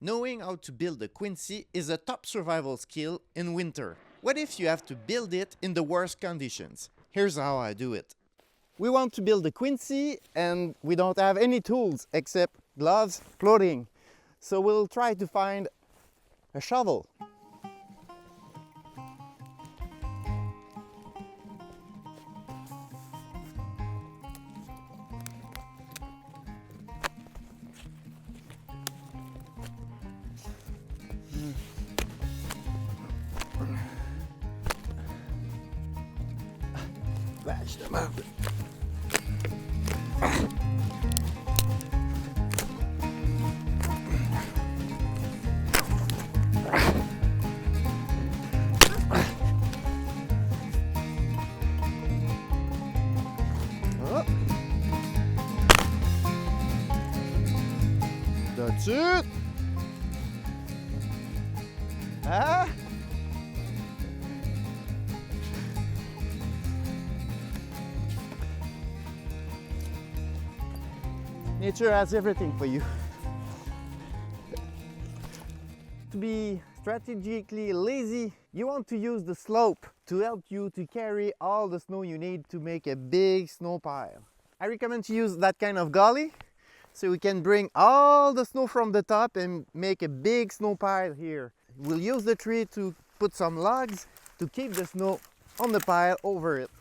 Knowing how to build a Quinzhee is a top survival skill in winter. What if you have to build it in the worst conditions? Here's how I do it. We want to build a Quinzhee and we don't have any tools except gloves, clothing. So we'll try to find a shovel. Bash them up. Oh. That's it. Ah. Nature has everything for you. To be strategically lazy, you want to use the slope to help you to carry all the snow you need to make a big snow pile. I recommend to use that kind of gully so we can bring all the snow from the top and make a big snow pile here. We'll use the tree to put some logs to keep the snow on the pile over it.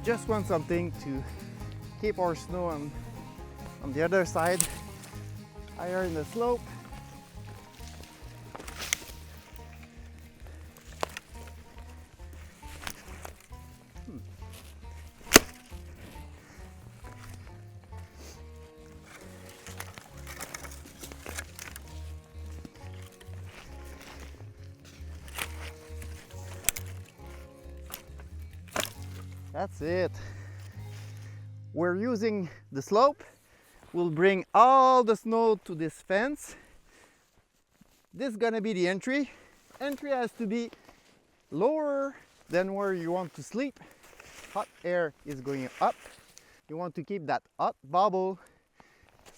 Just want something to keep our snow on the other side, higher in the slope. That's it. We're using the slope. We'll bring all the snow to this fence. This is gonna be the entry. Entry has to be lower than where you want to sleep. Hot air is going up. You want to keep that hot bubble.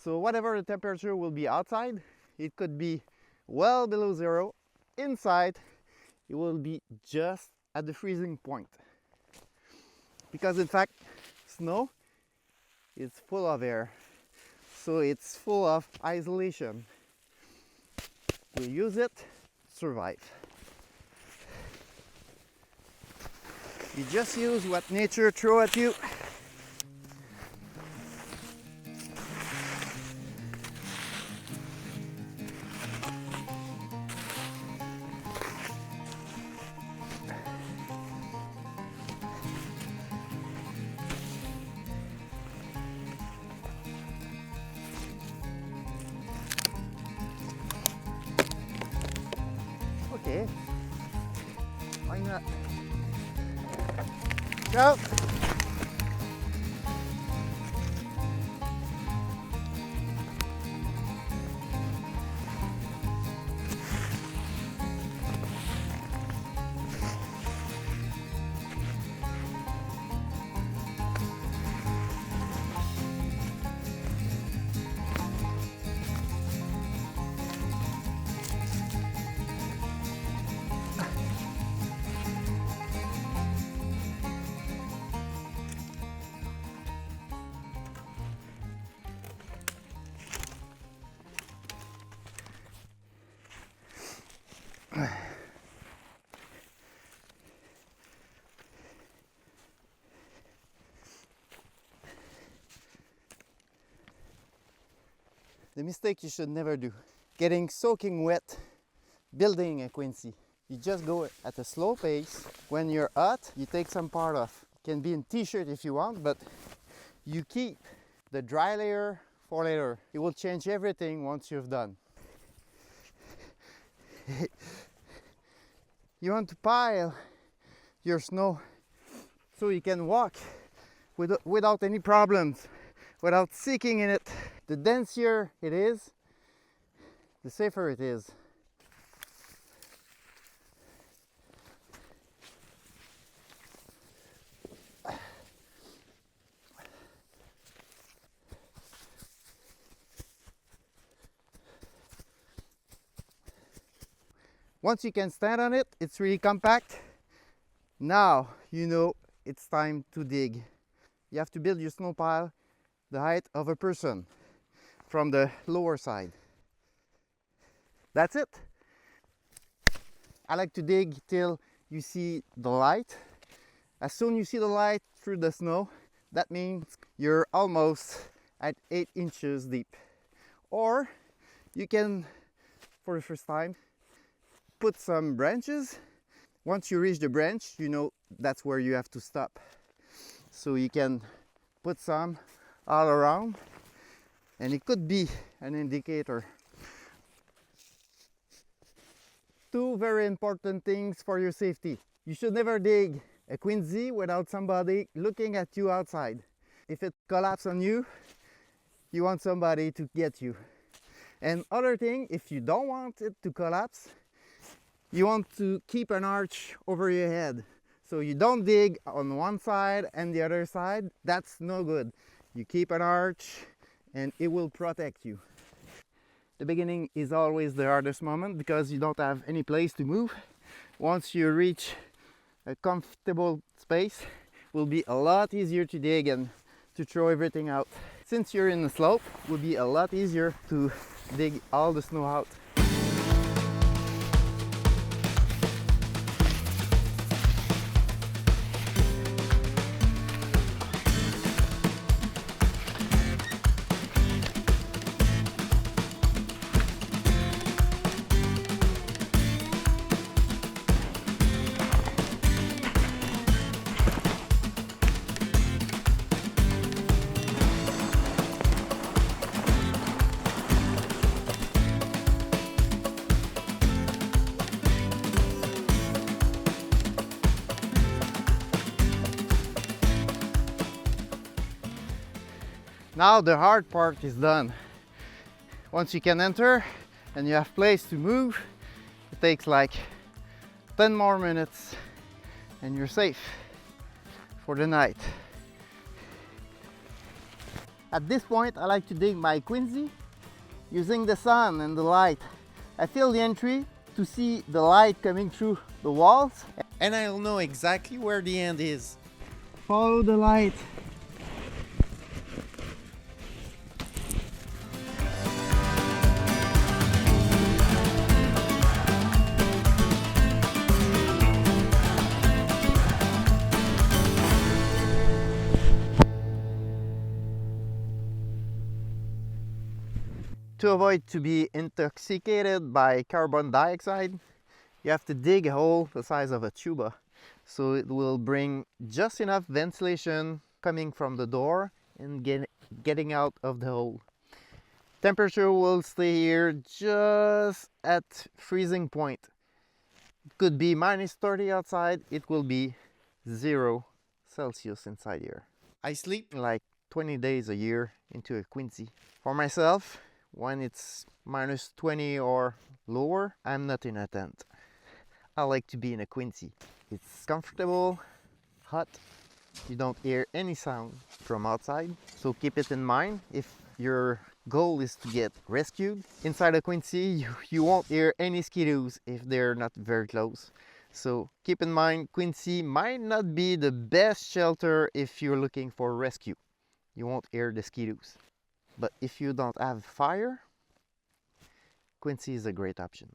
So whatever the temperature will be outside, it could be well below zero. Inside, it will be just at the freezing point. Because in fact, snow is full of air, so it's full of isolation. We use it to survive. You just use what nature throws at you. Okay, why not? Go! The mistake you should never do, getting soaking wet building a Quinzhee. You just go at a slow pace. When you're hot, you take some part off. It can be in t-shirt if you want, but you keep the dry layer for later. It will change everything once you've done. You want to pile your snow so you can walk without any problems, without sinking in it. The denser it is, the safer it is. Once you can stand on it, it's really compact. Now you know it's time to dig. You have to build your snow pile the height of a person from the lower side. That's it. I like to dig till you see the light. As soon as you see the light through the snow, that means you're almost at 8 inches deep. Or you can, for the first time, put some branches. Once you reach the branch, you know that's where you have to stop. So you can put some all around, and it could be an indicator. Two very important things for your safety. You should never dig a Quinzhee without somebody looking at you outside. If it collapses on you, you want somebody to get you. And other thing, if you don't want it to collapse, you want to keep an arch over your head. So you don't dig on one side and the other side. That's no good. You keep an arch and it will protect you. The beginning is always the hardest moment because you don't have any place to move. Once you reach a comfortable space, it will be a lot easier to dig and to throw everything out. Since you're in the slope, it will be a lot easier to dig all the snow out. Now the hard part is done. Once you can enter and you have place to move, it takes like 10 more minutes and you're safe for the night. At this point, I like to dig my Quinzhee using the sun and the light. I fill the entry to see the light coming through the walls, and I'll know exactly where the end is. Follow the light. To avoid to be intoxicated by carbon dioxide, you have to dig a hole the size of a tuba, so it will bring just enough ventilation coming from the door and getting out of the hole. Temperature will stay here just at freezing point. It could be -30 outside, it will be 0 Celsius inside here. I sleep like 20 days a year into a Quinzhee. For myself, when it's -20 or lower, I'm not in a tent. I like to be in a Quinzhee. It's comfortable, hot, you don't hear any sound from outside, so keep it in mind. If your goal is to get rescued inside a Quinzhee, you won't hear any mosquitoes if they're not very close. So keep in mind, Quinzhee might not be the best shelter if you're looking for rescue. You won't hear the mosquitoes. But if you don't have fire, Quinzhee is a great option.